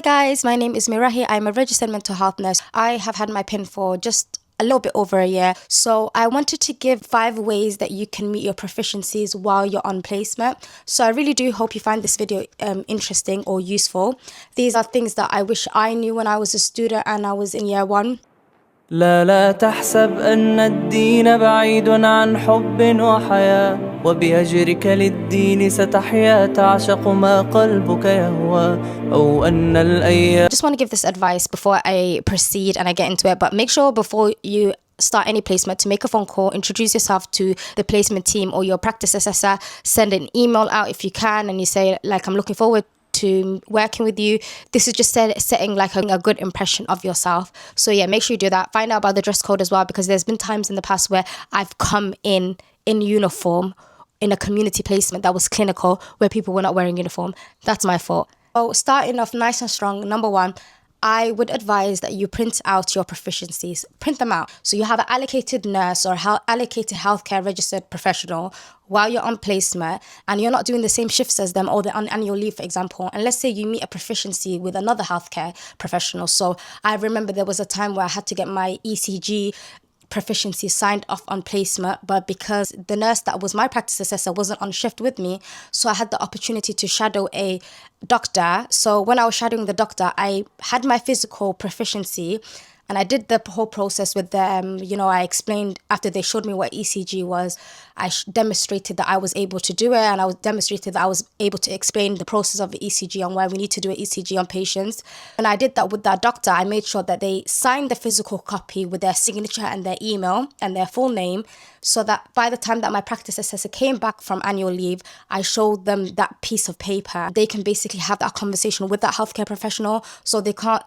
Hi guys, my name is Mirrehi. I'm a registered mental health nurse. I have had my PIN for just a little bit over a year. So I wanted to give 5 ways that you can meet your proficiencies while you're on placement. So I really do hope you find this video interesting or useful. These are things that I wish I knew when I was a student and I was in year 1. لا تحسب أن الدين بعيد عن حب وحياة وبهجرك للدين ستحيا تعشق ما قلبك يهوى أو أن الأيام. Just want to give this advice before I proceed and I get into it, but make sure before you start any placement to make a phone call, introduce yourself to the placement team or your practice assessor, send an email out if you can, and you say like, I'm looking forward to working with you. This is just setting like a good impression of yourself. So yeah, make sure you do that. Find out about the dress code as well, because there's been times in the past where I've come in uniform in a community placement that was clinical where people were not wearing uniform. That's my fault. So starting off nice and strong, number 1, I would advise that you print out your proficiencies. Print them out. So you have an allocated nurse or allocated healthcare registered professional while you're on placement and you're not doing the same shifts as them or they're on annual leave, for example. And let's say you meet a proficiency with another healthcare professional. So I remember there was a time where I had to get my ECG proficiency signed off on placement, but because the nurse that was my practice assessor wasn't on shift with me, so I had the opportunity to shadow a doctor. So when I was shadowing the doctor, I had my physical proficiency and I did the whole process with them. I explained after they showed me what ECG was. I demonstrated that I was able to do it, and I demonstrated that I was able to explain the process of the ECG and why we need to do an ECG on patients. And I did that with that doctor. I made sure that they signed the physical copy with their signature and their email and their full name, so that by the time that my practice assessor came back from annual leave, I showed them that piece of paper. They can basically have that conversation with that healthcare professional, so they can't,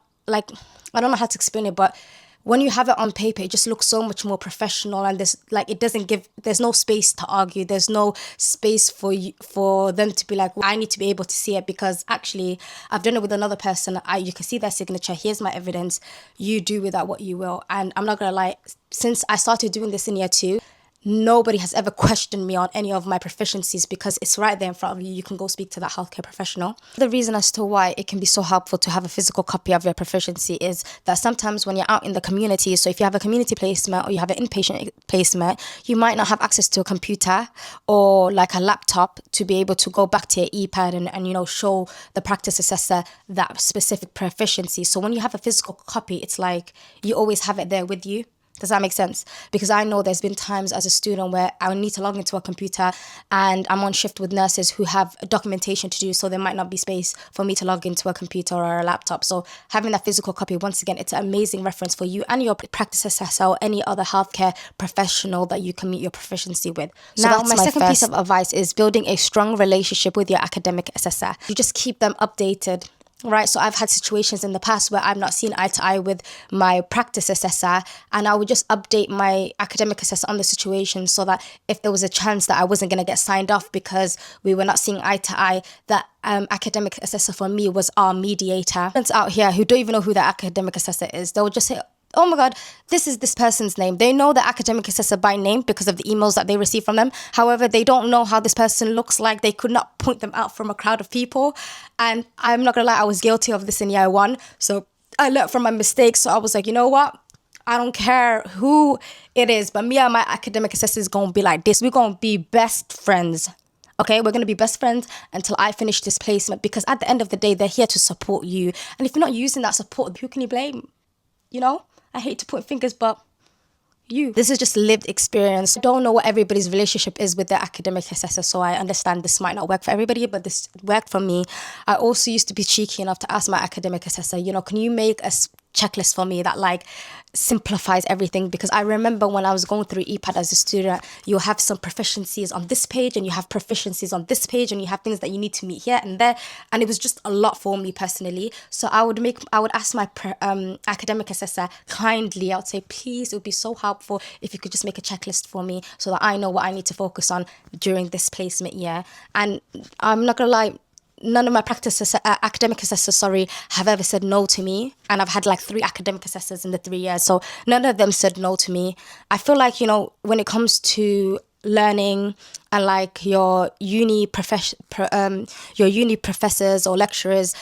I don't know how to explain it, but when you have it on paper, it just looks so much more professional, and there's no space to argue. There's no space for them to be like, well, I need to be able to see it, because actually I've done it with another person. You can see their signature. Here's my evidence. You do with that what you will. And I'm not gonna lie, since I started doing this in year 2, nobody has ever questioned me on any of my proficiencies, because it's right there in front of you. You can go speak to that healthcare professional. The reason as to why it can be so helpful to have a physical copy of your proficiency is that sometimes when you're out in the community, so if you have a community placement or you have an inpatient placement, you might not have access to a computer or like a laptop to be able to go back to your e-pad and show the practice assessor that specific proficiency. So when you have a physical copy, it's like you always have it there with you. Does that make sense? Because I know there's been times as a student where I need to log into a computer and I'm on shift with nurses who have documentation to do, so there might not be space for me to log into a computer or a laptop. So having that physical copy, once again, it's an amazing reference for you and your practice assessor or any other healthcare professional that you can meet your proficiency with. So now, my second piece of advice is building a strong relationship with your academic assessor. You just keep them updated. Right, so I've had situations in the past where I've not seen eye to eye with my practice assessor, and I would just update my academic assessor on the situation, so that if there was a chance that I wasn't going to get signed off because we were not seeing eye to eye, that academic assessor for me was our mediator. Students out here who don't even know who the academic assessor is, they'll just say, oh my God, this is this person's name. They know the academic assessor by name because of the emails that they receive from them. However, they don't know how this person looks like. They could not point them out from a crowd of people. And I'm not gonna lie, I was guilty of this in year 1. So I learned from my mistakes. So I was like, you know what? I don't care who it is, but me and my academic assessor is gonna be like this. We're gonna be best friends. Okay, we're going to be best friends until I finish this placement, because at the end of the day, they're here to support you. And if you're not using that support, who can you blame? I hate to point fingers, but this is just lived experience. I don't know what everybody's relationship is with their academic assessor, so I understand this might not work for everybody, but this worked for me. I also used to be cheeky enough to ask my academic assessor, can you make a checklist for me that simplifies everything? Because I remember when I was going through EPAD as a student, you'll have some proficiencies on this page and you have proficiencies on this page and you have things that you need to meet here and there, and it was just a lot for me personally. So I would ask my academic assessor kindly, I would say, please, it would be so helpful if you could just make a checklist for me so that I know what I need to focus on during this placement year. And I'm not gonna lie, none of my academic assessors, have ever said no to me. And I've had 3 academic assessors in the 3 years. So none of them said no to me. I feel like, when it comes to learning and your uni professors or lecturers,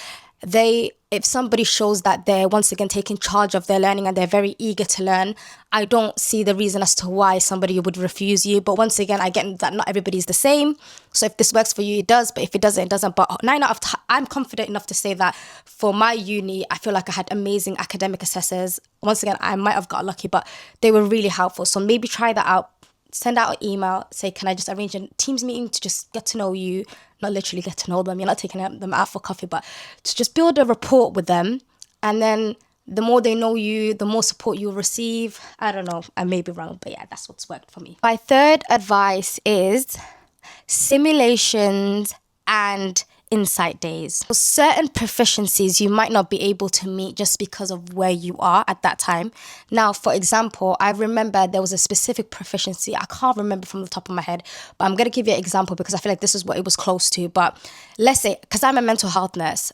if somebody shows that they're once again taking charge of their learning and they're very eager to learn, I don't see the reason as to why somebody would refuse you. But once again, I get that not everybody's the same. So if this works for you, it does. But if it doesn't, it doesn't. But 9 out of 10, I'm confident enough to say that for my uni, I feel like I had amazing academic assessors. Once again, I might have got lucky, but they were really helpful. So maybe try that out. Send out an email, say, can I just arrange a Teams meeting to just get to know you? Not literally get to know them. You're not taking them out for coffee, but to just build a rapport with them. And then the more they know you, the more support you'll receive. I don't know. I may be wrong, but yeah, that's what's worked for me. My third advice is simulations and insight days. So certain proficiencies you might not be able to meet just because of where you are at that time. Now, for example, I remember there was a specific proficiency. I can't remember from the top of my head, but I'm going to give you an example because I feel like this is what it was close to. But let's say, because I'm a mental health nurse,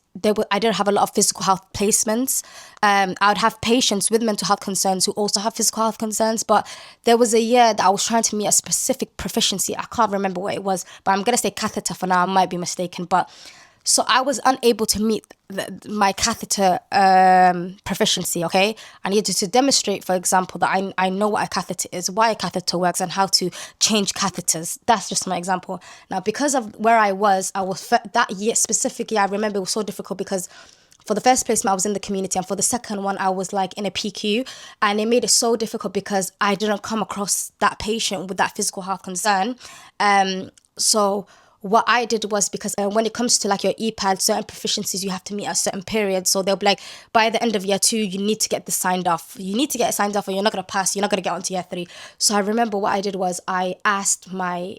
I didn't have a lot of physical health placements. I would have patients with mental health concerns who also have physical health concerns. But there was a year that I was trying to meet a specific proficiency. I can't remember what it was, but I'm going to say catheter for now. I might be mistaken. But so I was unable to meet my catheter proficiency, okay? I needed to demonstrate, for example, that I know what a catheter is, why a catheter works, and how to change catheters. That's just my example. Now, because of where I was that year specifically, I remember it was so difficult because for the first placement, I was in the community, and for the second one, I was like in a PQ, and it made it so difficult because I didn't come across that patient with that physical health concern. So what I did was, because when it comes to like your EPAD, certain proficiencies you have to meet at a certain period. So they'll be like, by the end of year 2, you need to get this signed off. You need to get it signed off or you're not going to pass. You're not going to get onto year 3. So I remember what I did was I asked my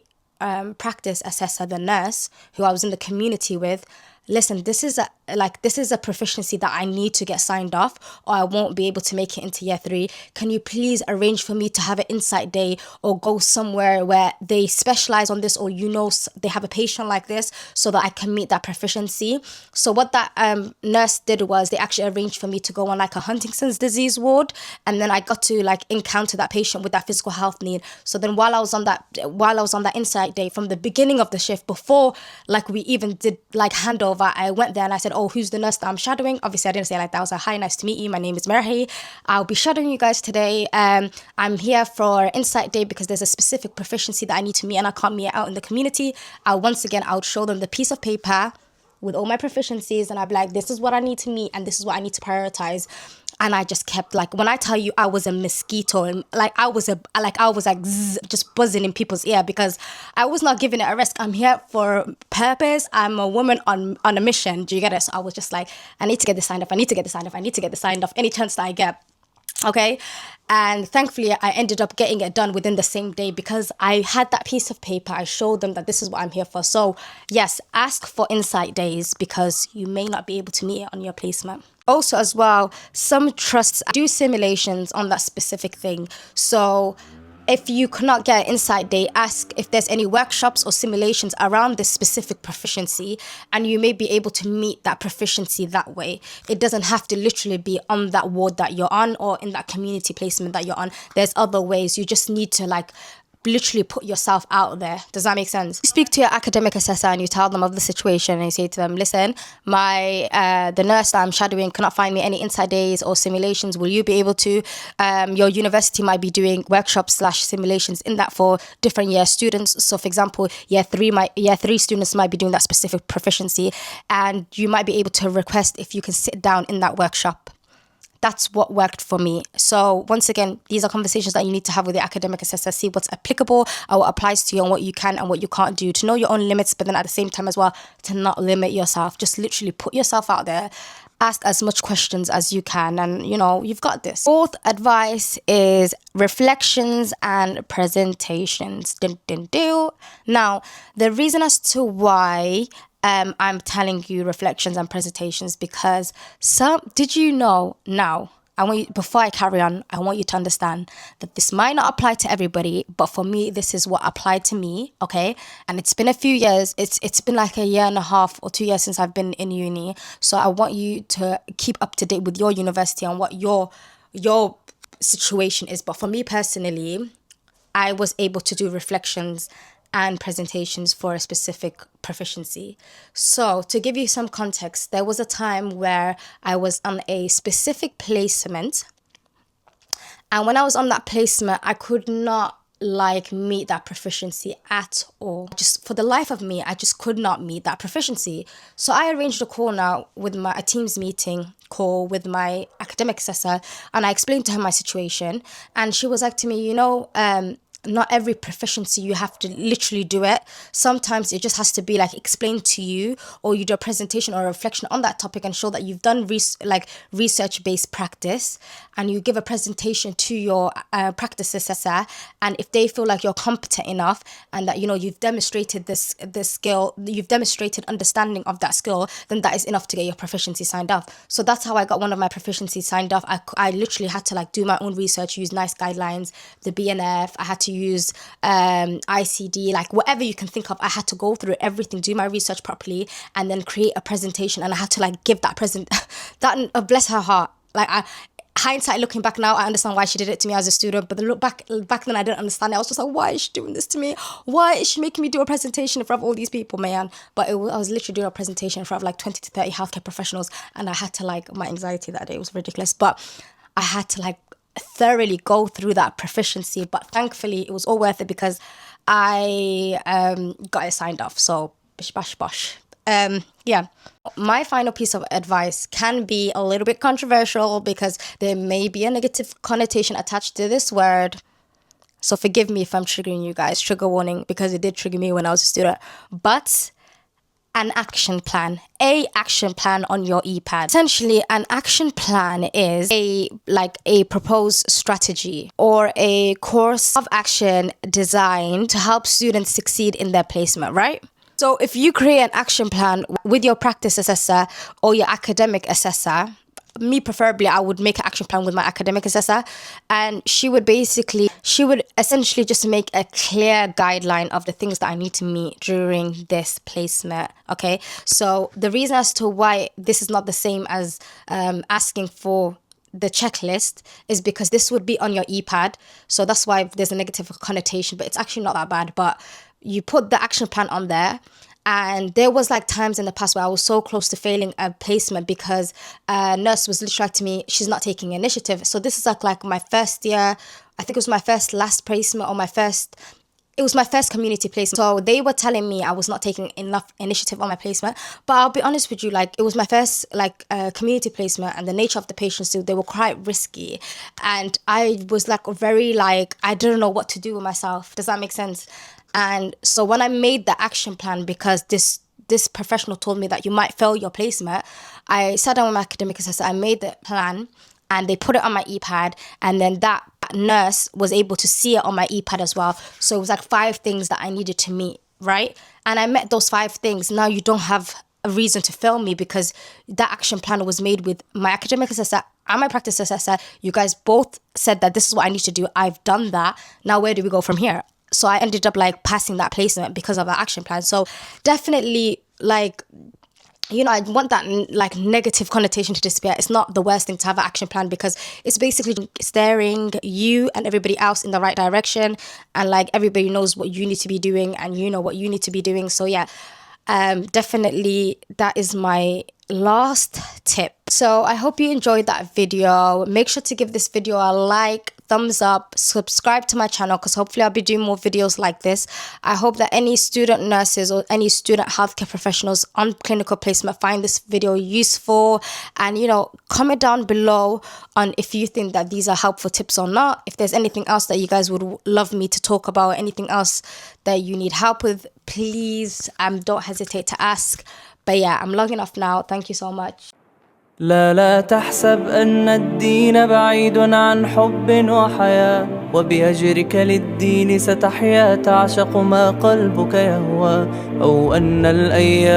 practice assessor, the nurse who I was in the community with, listen, this is a proficiency that I need to get signed off or I won't be able to make it into year 3. Can you please arrange for me to have an insight day or go somewhere where they specialize on this, or they have a patient like this, so that I can meet that proficiency? So what that nurse did was they actually arranged for me to go on like a Huntington's disease ward, and then I got to like encounter that patient with that physical health need. So then while I was on that insight day, from the beginning of the shift, before like we even did like handover, I went there and I said, oh, who's the nurse that I'm shadowing? Obviously, I didn't say it like that. I was like, hi, nice to meet you. My name is Mirrehi. I'll be shadowing you guys today. I'm here for Insight Day because there's a specific proficiency that I need to meet and I can't meet it out in the community. I'll show them the piece of paper with all my proficiencies and I'll be like, this is what I need to meet and this is what I need to prioritize. And I just kept like, when I tell you I was a mosquito, and I was like zzz, just buzzing in people's ear because I was not giving it a rest. I'm here for purpose. I'm a woman on a mission. Do you get it? So I was just like, I need to get this signed off. I need to get this signed off. I need to get this signed off any chance that I get. Okay. And thankfully, I ended up getting it done within the same day because I had that piece of paper. I showed them that this is what I'm here for. So yes, ask for insight days because you may not be able to meet it on your placement. Also as well, some trusts do simulations on that specific thing. So if you cannot get an insight day, ask if there's any workshops or simulations around this specific proficiency, and you may be able to meet that proficiency that way. It doesn't have to literally be on that ward that you're on or in that community placement that you're on. There's other ways. You just need to like literally put yourself out there. Does that make sense? You speak to your academic assessor and you tell them of the situation and you say to them, listen, the nurse that I'm shadowing cannot find me any insight days or simulations. Will you be able to? Your university might be doing workshops/simulations in that for different year students. So for example, year 3 students might be doing that specific proficiency, and you might be able to request if you can sit down in that workshop. That's what worked for me. So once again, these are conversations that you need to have with your academic assessor. See what's applicable and what applies to you and what you can and what you can't do. To know your own limits, but then at the same time as well, to not limit yourself. Just literally put yourself out there. Ask as much questions as you can and, you've got this. Fourth advice is reflections and presentations. Now, the reason as to why I'm telling you reflections and presentations because did you know now? Before I carry on, I want you to understand that this might not apply to everybody, but for me, this is what applied to me, okay? And it's been a few years. It's been like a year and a half or 2 years since I've been in uni. So I want you to keep up to date with your university and what your situation is. But for me personally, I was able to do reflections and presentations for a specific proficiency. So to give you some context, there was a time where I was on a specific placement, and when I was on that placement, I could not meet that proficiency at all. Just for the life of me, I just could not meet that proficiency. So I arranged a call now with a Teams meeting call with my academic assessor, and I explained to her my situation, and she was like to me, not every proficiency you have to literally do it. Sometimes it just has to be explained to you, or you do a presentation or a reflection on that topic and show that you've done research-based practice, and you give a presentation to your practice assessor, and if they feel like you're competent enough and that you've demonstrated this skill, you've demonstrated understanding of that skill, then that is enough to get your proficiency signed off. So that's how I got one of my proficiencies signed off. I literally had to do my own research, use NICE guidelines, the BNF. I had to use ICD, whatever you can think of. I had to go through everything, do my research properly, and then create a presentation, and I had to give that that bless her heart. Hindsight, looking back now, I understand why she did it to me as a student, but the look back then, I didn't understand it. I was just like, why is she doing this to me? Why is she making me do a presentation in front of all these people, man? But I was literally doing a presentation in front of 20 to 30 healthcare professionals, and I had to my anxiety that day was ridiculous, but I had to thoroughly go through that proficiency. But thankfully it was all worth it because I got it signed off. So bish bash bosh. My final piece of advice can be a little bit controversial because there may be a negative connotation attached to this word. So forgive me if I'm triggering you guys. Trigger warning, because it did trigger me when I was a student. But an action plan on your ePad. Essentially, an action plan is a proposed strategy or a course of action designed to help students succeed in their placement, right? So if you create an action plan with your practice assessor or your academic assessor, me preferably, I would make an action plan with my academic assessor, and she would essentially just make a clear guideline of the things that I need to meet during this placement. Okay, so the reason as to why this is not the same as asking for the checklist is because this would be on your ePad, so that's why there's a negative connotation, but it's actually not that bad. But you put the action plan on there. And there was times in the past where I was so close to failing a placement because a nurse was literally to me, she's not taking initiative. So this is my first year. I think it was my first last placement, or it was my first community placement. So they were telling me I was not taking enough initiative on my placement. But I'll be honest with you, it was my first community placement, and the nature of the patients too, they were quite risky. And I was very I didn't know what to do with myself. Does that make sense? And so when I made the action plan, because this professional told me that you might fail your placement, I sat down with my academic assessor, I made the plan, and they put it on my ePad, and then that nurse was able to see it on my ePad as well. So it was 5 things that I needed to meet, right? And I met those 5 things. Now you don't have a reason to fail me because that action plan was made with my academic assessor and my practice assessor. You guys both said that this is what I need to do. I've done that. Now where do we go from here? So I ended up passing that placement because of the action plan. So definitely I want that negative connotation to disappear. It's not the worst thing to have an action plan because it's basically steering you and everybody else in the right direction, and everybody knows what you need to be doing and you know what you need to be doing. So yeah, definitely that is my last tip. So I hope you enjoyed that video. Make sure to give this video a like, thumbs up, subscribe to my channel, because hopefully I'll be doing more videos like this. I hope that any student nurses or any student healthcare professionals on clinical placement find this video useful, and comment down below on if you think that these are helpful tips or not. If there's anything else that you guys would love me to talk about, anything else that you need help with, please don't hesitate to ask. But yeah, I'm logging off now. Thank you so much. لا تحسب أن الدين بعيد عن حب وحياة، وبهجرك للدين ستحيا تعشق ما قلبك يهوى، أو أن الأيام